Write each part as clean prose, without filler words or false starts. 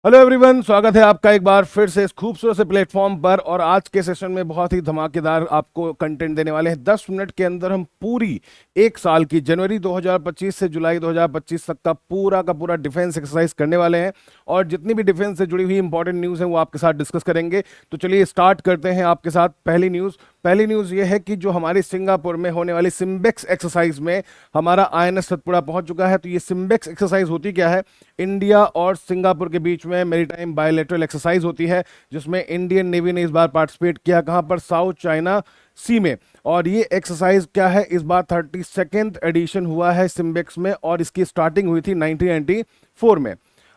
Hello everyone, स्वागत है आपका एक बार फिर से इस खूबसूरत से प्लेटफॉर्म पर। और आज के सेशन में बहुत ही धमाकेदार आपको कंटेंट देने वाले हैं। 10 मिनट के अंदर हम पूरी एक साल की जनवरी 2025 से जुलाई 2025 तक का पूरा डिफेंस एक्सरसाइज करने वाले हैं। और जितनी भी डिफेंस से जुड़ी हुई इंपॉर्टेंट न्यूज़ है वो आपके साथ डिस्कस करेंगे। तो चलिए स्टार्ट करते हैं आपके साथ। पहली न्यूज़ ये है कि जो हमारी सिंगापुर में होने वाली सिम्बेक्स एक्सरसाइज में हमारा आईएनएस सतपुड़ा पहुंच चुका है। तो ये सिम्बेक्स एक्सरसाइज होती क्या है? इंडिया और सिंगापुर के बीच में मैरीटाइम बायलैटरल एक्सरसाइज होती है, जिसमें इंडियन नेवी ने इस बार पार्टिसिपेट किया। कहां पर? साउथ चाइना सी में। और ये एक्सरसाइज क्या है? इस बार 32nd एडिशन हुआ है सिम्बेक्स में, और इसकी स्टार्टिंग हुई थी 1994 में।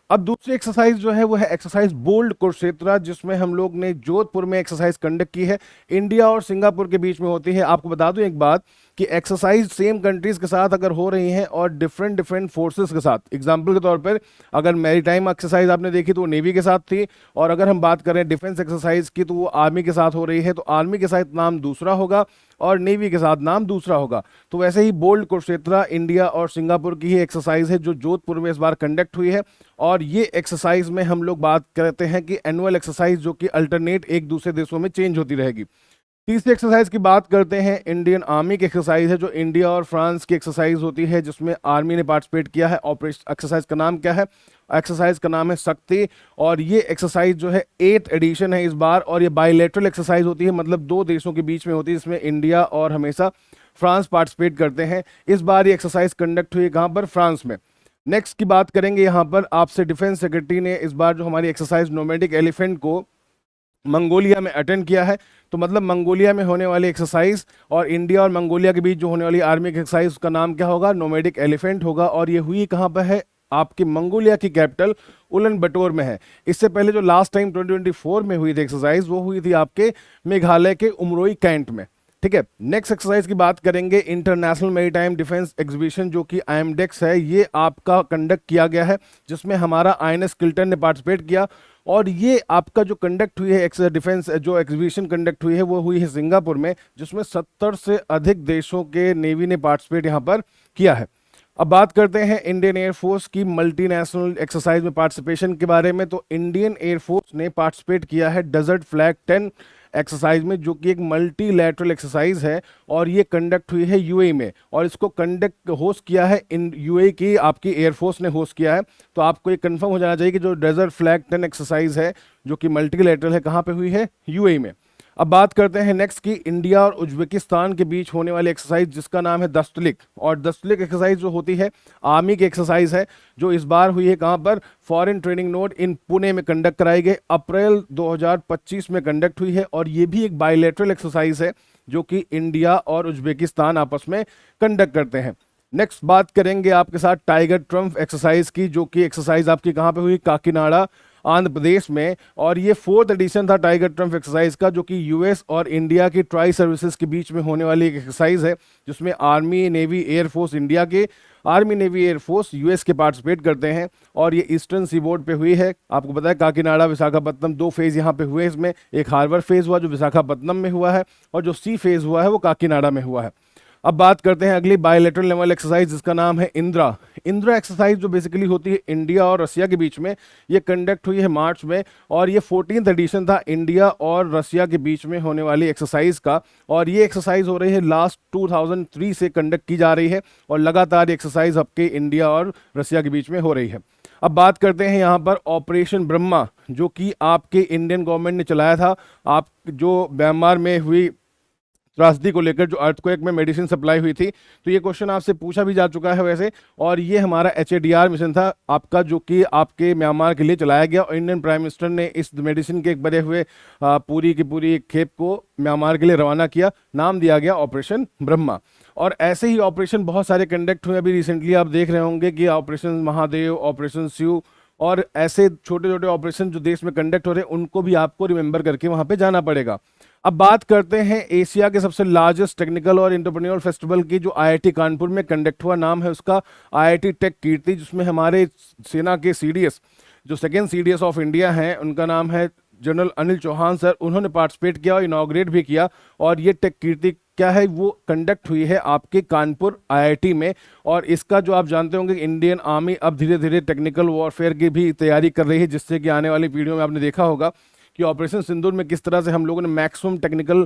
अब दूसरी एक्सरसाइज जो है वो है एक्सरसाइज बोल्ड कुरुक्षेत्र, जिसमें हम लोग ने जोधपुर में एक्सरसाइज कंडक्ट की है। इंडिया और सिंगापुर के बीच में होती है। आपको बता दूं एक बात कि एक्सरसाइज सेम कंट्रीज के साथ अगर हो रही हैं और डिफरेंट डिफरेंट फोर्सेस के साथ, एग्जांपल के तौर पर अगर मैरीटाइम एक्सरसाइज आपने देखी तो वो नेवी के साथ थी, और अगर हम बात करें डिफेंस एक्सरसाइज की तो वो आर्मी के साथ हो रही है। तो आर्मी के साथ नाम दूसरा होगा और नेवी के साथ नाम दूसरा होगा। तो वैसे ही बोल्ड कुरुक्षेत्र इंडिया और सिंगापुर की ही एक्सरसाइज है जो जोधपुर में इस बार कंडक्ट हुई है। और ये एक्सरसाइज में हम लोग बात करते हैं कि एनुअल एक्सरसाइज जो कि अल्टरनेट एक दूसरे देशों में चेंज होती रहेगी। तीसरी एक्सरसाइज की बात करते हैं, इंडियन आर्मी की एक्सरसाइज है जो इंडिया और फ्रांस की एक्सरसाइज होती है, जिसमें आर्मी ने पार्टिसिपेट किया है। ऑपरेशन एक्सरसाइज का नाम क्या है? एक्सरसाइज का नाम है शक्ति। और ये एक्सरसाइज जो है 8th एडिशन है इस बार, और ये बायलैटरल एक्सरसाइज होती है, मतलब दो देशों के बीच में होती है, जिसमें इंडिया और हमेशा फ्रांस पार्टिसिपेट करते हैं। इस बार ये एक्सरसाइज कंडक्ट हुई कहाँ पर? फ्रांस में। नेक्स्ट की बात करेंगे यहाँ पर आपसे, डिफेंस सेक्रेटरी ने इस बार जो हमारी एक्सरसाइज नोमैडिक एलिफेंट को मंगोलिया में अटेंड किया है। तो मतलब मंगोलिया में होने वाली एक्सरसाइज और इंडिया और मंगोलिया के बीच जो होने वाली आर्मी की एक्सरसाइज, उसका नाम क्या होगा? नोमैडिक एलिफेंट होगा। और ये हुई कहाँ पर है? आपकी मंगोलिया की कैपिटल उलन बटोर में है। इससे पहले जो लास्ट टाइम 2024 में हुई थी एक्सरसाइज, वो हुई थी आपके मेघालय के उमरोई कैंट में। ठीक है। नेक्स्ट एक्सरसाइज की बात करेंगे, इंटरनेशनल मैरीटाइम डिफेंस एग्जीबिशन जो कि आईएमडेक्स है, ये आपका कंडक्ट किया गया है, जिसमें हमारा आईएनएस किल्टन ने पार्टिसिपेट किया। और ये आपका जो कंडक्ट हुई है डिफेंस जो एग्जीबिशन कंडक्ट हुई है वो हुई है सिंगापुर में, जिसमें 70 से अधिक देशों के नेवी ने पार्टिसिपेट यहाँ पर किया है। अब बात करते हैं इंडियन एयरफोर्स की मल्टीनेशनल एक्सरसाइज में पार्टिसिपेशन के बारे में। तो इंडियन एयरफोर्स ने पार्टिसिपेट किया है डेजर्ट फ्लैग 10 एक्सरसाइज में, जो कि एक मल्टीलैटरल एक्सरसाइज है, और ये कंडक्ट हुई है यूएई में। और इसको कंडक्ट होस्ट किया है इन यूएई की आपकी एयरफोर्स ने होस्ट किया है। तो आपको ये कंफर्म हो जाना चाहिए कि जो डेजर्ट फ्लैग 10 एक्सरसाइज है जो कि मल्टीलैटरल है, कहाँ पे हुई है? यूएई में। अब बात करते हैं नेक्स्ट की इंडिया और उज्बेकिस्तान के बीच होने वाली एक्सरसाइज, जिसका नाम है दस्तलिक। और दस्तलिक एक्सरसाइज जो होती है आर्मी की एक्सरसाइज है, जो इस बार हुई है कहाँ पर? Foreign training node in Pune में कंडक्ट कराई गई, अप्रैल 2025 में कंडक्ट हुई है। और ये भी एक बायलैटरल एक्सरसाइज है जो कि इंडिया और उज्बेकिस्तान आपस में कंडक्ट करते हैं। नेक्स्ट बात करेंगे आपके साथ टाइगर ट्रम्प एक्सरसाइज की, जो कि एक्सरसाइज आपकी कहाँ पे हुई? काकीनाडा, आंध्र प्रदेश में। और ये 4th एडिशन था टाइगर ट्रम्प एक्सरसाइज का, जो कि यूएस और इंडिया की ट्राई सर्विसेज के बीच में होने वाली एक एक्सरसाइज है, जिसमें आर्मी नेवी एयरफोर्स इंडिया के, आर्मी नेवी एयरफोर्स यूएस के पार्टिसिपेट करते हैं। और ये ईस्टर्न सीबोर्ड पे हुई है। आपको पता है काकीनाडा विशाखापत्तनम 2 फेज यहाँ पे हुए। इसमें एक हार्बर फेज हुआ जो विशाखापत्तनम में हुआ है, और जो सी फेज हुआ है वो काकीनाडा में हुआ है। अब बात करते हैं अगली बायलैटरल लेवल एक्सरसाइज, जिसका नाम है इंदिरा। इंदिरा एक्सरसाइज जो बेसिकली होती है इंडिया और रसिया के बीच में, ये कंडक्ट हुई है मार्च में। और ये 14th एडिशन था इंडिया और रसिया के बीच में होने वाली एक्सरसाइज का। और ये एक्सरसाइज हो रही है लास्ट 2003 से कंडक्ट की जा रही है, और लगातार ये एक्सरसाइज आपके इंडिया और रसिया के बीच में हो रही है। अब बात करते हैं यहाँ पर ऑपरेशन ब्रह्मा, जो कि आपके इंडियन गवर्नमेंट ने चलाया था। आप जो म्यांमार में हुई त्रासदी को लेकर, जो अर्थक्वेक में मेडिसिन सप्लाई हुई थी, तो ये क्वेश्चन आपसे पूछा भी जा चुका है वैसे। और ये हमारा HADR मिशन था आपका, जो कि आपके म्यांमार के लिए चलाया गया, और इंडियन प्राइम मिनिस्टर ने इस मेडिसिन के एक बने हुए पूरी की पूरी खेप को म्यांमार के लिए रवाना किया। नाम दिया गया ऑपरेशन ब्रह्मा। और ऐसे ही ऑपरेशन बहुत सारे कंडक्ट हुए। अभी रिसेंटली आप देख रहे होंगे कि ऑपरेशन महादेव, ऑपरेशन शिव, और ऐसे छोटे छोटे ऑपरेशन जो देश में कंडक्ट हो रहे हैं, उनको भी आपको रिमेंबर करके वहां पे जाना पड़ेगा। अब बात करते हैं एशिया के सबसे लार्जेस्ट टेक्निकल और एंटरप्रेन्योर फेस्टिवल की, जो IIT कानपुर में कंडक्ट हुआ। नाम है उसका IIT टेक कीर्ति, जिसमें हमारे सेना के CDS, जो सेकेंड CDS ऑफ इंडिया हैं, उनका नाम है जनरल अनिल चौहान सर, उन्होंने पार्टिसिपेट किया और इनॉग्रेट भी किया। और ये टेक कीर्ति क्या है, वो कंडक्ट हुई है आपके कानपुर आईआईटी में। और इसका जो आप जानते होंगे, इंडियन आर्मी अब धीरे धीरे टेक्निकल वॉरफेयर की भी तैयारी कर रही है, जिससे कि आने वाली पीढ़ियों में आपने देखा होगा कि ऑपरेशन सिंदूर में किस तरह से हम लोगों ने मैक्सिमम टेक्निकल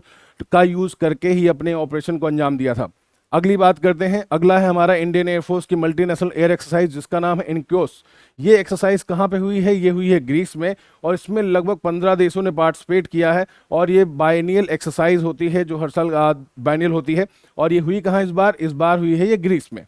का यूज़ करके ही अपने ऑपरेशन को अंजाम दिया था। अगली बात करते हैं, अगला है हमारा इंडियन एयरफोर्स की मल्टीनेशनल एयर एक्सरसाइज, जिसका नाम है इनक्योस। ये एक्सरसाइज कहाँ पे हुई है, ये हुई है ग्रीस में, और इसमें लगभग 15 देशों ने पार्टिसिपेट किया है। और ये बायनियल एक्सरसाइज होती है, जो हर साल बायनियल होती है। और ये हुई कहाँ इस बार हुई है ये ग्रीस में।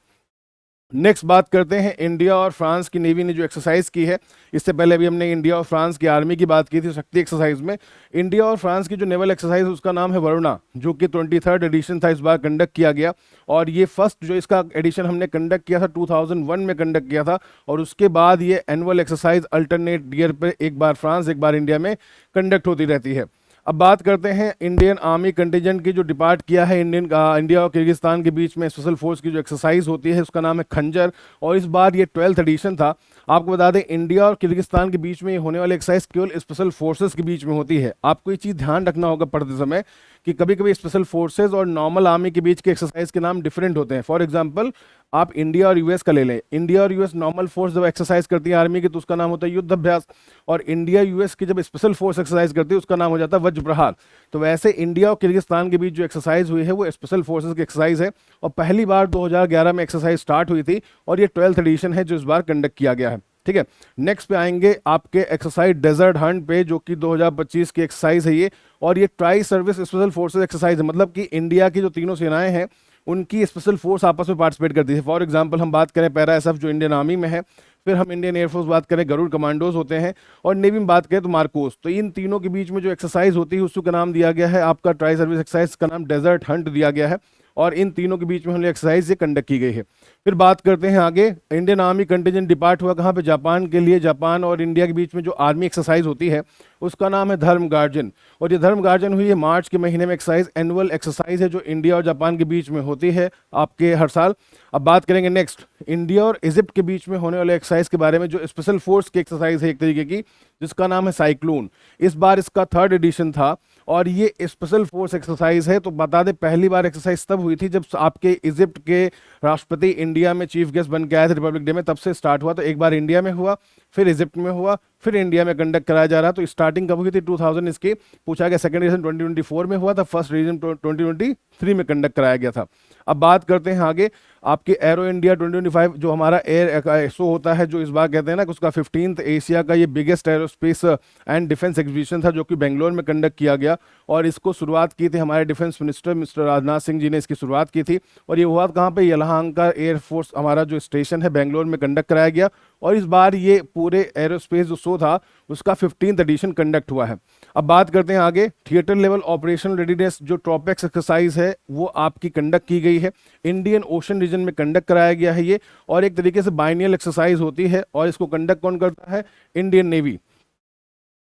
नेक्स्ट बात करते हैं, इंडिया और फ्रांस की नेवी ने जो एक्सरसाइज की है, इससे पहले अभी हमने इंडिया और फ्रांस की आर्मी की बात की थी शक्ति एक्सरसाइज में। इंडिया और फ्रांस की जो नेवल एक्सरसाइज उसका नाम है वरुणा, जो कि 23rd एडिशन था, इस बार कंडक्ट किया गया। और ये फर्स्ट जो इसका एडिशन हमने कंडक्ट किया था 2001 में कंडक्ट किया था। और उसके बाद ये एनुअल एक्सरसाइज अल्टरनेट ईयर पर एक बार फ्रांस एक बार इंडिया में कंडक्ट होती रहती है। अब बात करते हैं इंडियन आर्मी कंटिजेंट की जो डिपार्ट किया है इंडिया और किर्गिस्तान के बीच में स्पेशल फोर्स की जो एक्सरसाइज होती है, उसका नाम है खंजर। और इस बार ये 12th एडिशन था। आपको बता दें, इंडिया और किर्गिस्तान के बीच में ये होने वाली एक्सरसाइज केवल स्पेशल फोर्सेस के बीच में होती है। आपको ये चीज़ ध्यान रखना होगा पढ़ते समय कि कभी कभी स्पेशल फोर्सेज और नॉर्मल आर्मी के बीच के एक्सरसाइज के नाम डिफरेंट होते हैं। फॉर एग्जांपल, आप इंडिया और यूएस का ले लें। इंडिया और यूएस नॉर्मल फोर्स जब एक्सरसाइज करती है आर्मी की, तो उसका नाम होता है युद्ध अभ्यास। और इंडिया यूएस की जब स्पेशल फोर्स एक्सरसाइज करती है, उसका नाम हो जाता है वज्र प्रहार। तो वैसे इंडिया और किर्गिस्तान के बीच जो एक्सरसाइज हुई है वो स्पेशल फोर्सेज की एक्सरसाइज है, और पहली बार 2011 में एक्सरसाइज स्टार्ट हुई थी। और ये 12th एडिशन है जो इस बार कंडक्ट किया गया है। ठीक है, नेक्स्ट पे आएंगे आपके एक्सरसाइज डेजर्ट हंट पे, जो कि 2025 की एक्सरसाइज है ये। और ये tri service special forces exercise है, मतलब कि इंडिया की जो तीनों सेनाएं हैं उनकी स्पेशल फोर्स आपस में पार्टिसिपेट करती है। फॉर एग्जांपल, हम बात करें पैरा एसएफ जो इंडियन आर्मी में है, फिर हम इंडियन एयरफोर्स बात करें गरुड़ कमांडोज होते हैं, और नेवी में बात करें तो मार्कोस। तो इन तीनों के बीच में जो एक्सरसाइज होती है उसका नाम दिया गया है आपका ट्राई सर्विस एक्सरसाइज, का नाम डेजर्ट हंट दिया गया है। और इन तीनों के बीच में हमने एक्सरसाइज ये कंडक्ट की गई है। फिर बात करते हैं आगे, इंडियन आर्मी कंटिजेंट डिपार्ट हुआ कहाँ पे, जापान के लिए। जापान और इंडिया के बीच में जो आर्मी एक्सरसाइज होती है उसका नाम है धर्म गार्जन। और ये धर्म गार्जन हुई है मार्च के महीने में। एक्सरसाइज एनुअल एक्सरसाइज है जो इंडिया और जापान के बीच में होती है आपके हर साल। अब बात करेंगे नेक्स्ट, इंडिया और इजिप्ट के बीच में होने वाले एक्सरसाइज के बारे में, जो स्पेशल फोर्स की एक्सरसाइज है एक तरीके की, जिसका नाम है साइक्लोन। इस बार इसका 3rd एडिशन था, और ये स्पेशल फोर्स एक्सरसाइज है। तो बता दें, पहली बार एक्सरसाइज तब हुई थी जब आपके इजिप्ट के राष्ट्रपति इंडिया में चीफ गेस्ट बन के आए थे रिपब्लिक डे में, तब से स्टार्ट हुआ। तो एक बार इंडिया में हुआ, फिर इजिप्ट में हुआ, फिर इंडिया में कंडक्ट कराया जा रहा। तो स्टार्टिंग कब हुई थी, 2000 इसकी पूछा गया। सेकंड एडिशन 2024 में हुआ था, फर्स्ट एडिशन 2023 में कंडक्ट कराया गया था। अब बात करते हैं आगे, आपके एरो इंडिया 2025 जो हमारा एयर शो होता है, जो इस बार कहते हैं ना कि उसका 15th एशिया का ये biggest aerospace and defence exhibition था, जो कि बेंगलोर में कंडक्ट किया गया। और इसको शुरुआत की थी हमारे defence minister mister Rajnath Singh ji ने इसकी शुरुआत की थी। और ये हुआ कहाँ पे, यलहंका एयरफोर्स हमारा जो स्टेशन है बेंगलोर में कंडक्ट कराया गया। और इस बार ये पूरे एरोस्पेस जो शो था उसका 15th एडिशन कंडक्ट हुआ है। अब बात करते हैं आगे, थिएटर लेवल ऑपरेशनल रेडीनेस जो ट्रॉपेक्स एक्सरसाइज है वो आपकी कंडक्ट की गई है। इंडियन ओशन रीजन में कंडक्ट कराया गया है ये, और एक तरीके से बाइनियल एक्सरसाइज होती है। और इसको कंडक्ट कौन करता है, इंडियन नेवी।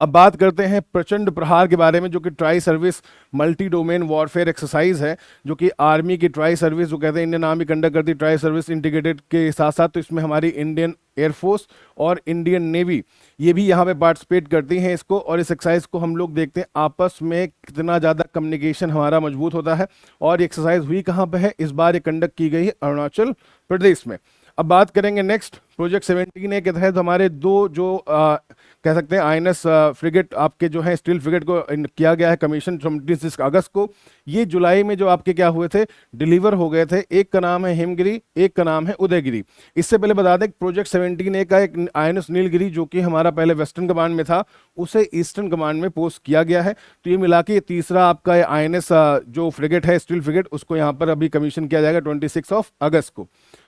अब बात करते हैं प्रचंड प्रहार के बारे में, जो कि tri service multi domain warfare exercise है, जो कि आर्मी की ट्राई सर्विस जो कहते हैं इंडियन आर्मी कंडक्ट करती है, ट्राई सर्विस इंटीग्रेटेड के साथ साथ। तो इसमें हमारी इंडियन एयरफोर्स और इंडियन नेवी ये भी यहाँ पे पार्टिसिपेट करती हैं इसको। और इस एक्सरसाइज को हम लोग देखते हैं आपस में कितना ज़्यादा कम्युनिकेशन हमारा मजबूत होता है। और ये एक्सरसाइज हुई कहाँ पे है, इस बार ये कंडक्ट की गई है अरुणाचल प्रदेश में। अब बात करेंगे नेक्स्ट, प्रोजेक्ट 17A के तहत हमारे दो जो कह सकते हैं आईएनएस फ्रिगेट आपके जो है स्टील फ्रिगेट को किया गया है कमीशन 26 अगस्त को। ये जुलाई में जो आपके क्या हुए थे, डिलीवर हो गए थे। एक का नाम है हिमगिरी, एक का नाम है उदयगिरी। इससे पहले बता दें प्रोजेक्ट 17A का एक आईएनएस नीलगिरी जो कि हमारा पहले वेस्टर्न कमांड में था, उसे ईस्टर्न कमांड में पोस्ट किया गया है। तो ये मिला के तीसरा आपका आईएनएस जो फ्रिगेट है स्टील फ्रिगेट, उसको यहाँ पर अभी कमीशन किया जाएगा 26 अगस्त को।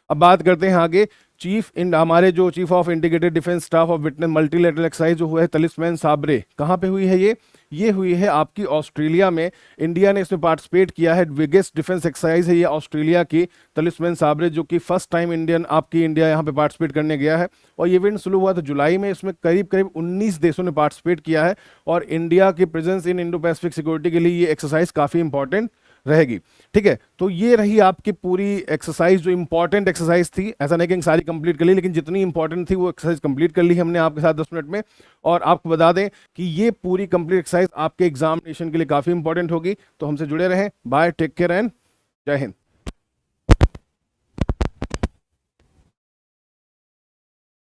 अब बात करते हैं आगे, हमारे जो chief of integrated defence staff of witness multilateral exercise जो हुआ है तलिस्मैन साबरे, कहाँ पे हुई है ये हुई है आपकी ऑस्ट्रेलिया में। इंडिया ने इसमें पार्टिसिपेट किया है, बिगेस्ट डिफेंस एक्सरसाइज है ये ऑस्ट्रेलिया की तलिस्मैन साबरे, जो कि फर्स्ट टाइम इंडिया यहाँ पे पार्टिसिपेट करने गया है। और ये इवेंट शुरू हुआ था जुलाई में। इसमें करीब 19 देशों ने पार्टिसिपेट किया है। और इंडिया की presence in Indo Pacific security के लिए ये एक्सरसाइज काफ़ी इंपॉर्टेंट रहेगी। ठीक है, तो ये रही आपकी पूरी एक्सरसाइज, जो इंपॉर्टेंट एक्सरसाइज थी। ऐसा नहीं कि सारी कंप्लीट कर ली, लेकिन जितनी इंपॉर्टेंट थी वो एक्सरसाइज कंप्लीट कर ली हमने आपके साथ 10 मिनट में। और आपको बता दें कि ये पूरी कंप्लीट एक्सरसाइज आपके एग्जामिनेशन के लिए काफी इंपॉर्टेंट होगी। तो हमसे जुड़े रहें। बाय, टेक केयर एंड जय हिंद।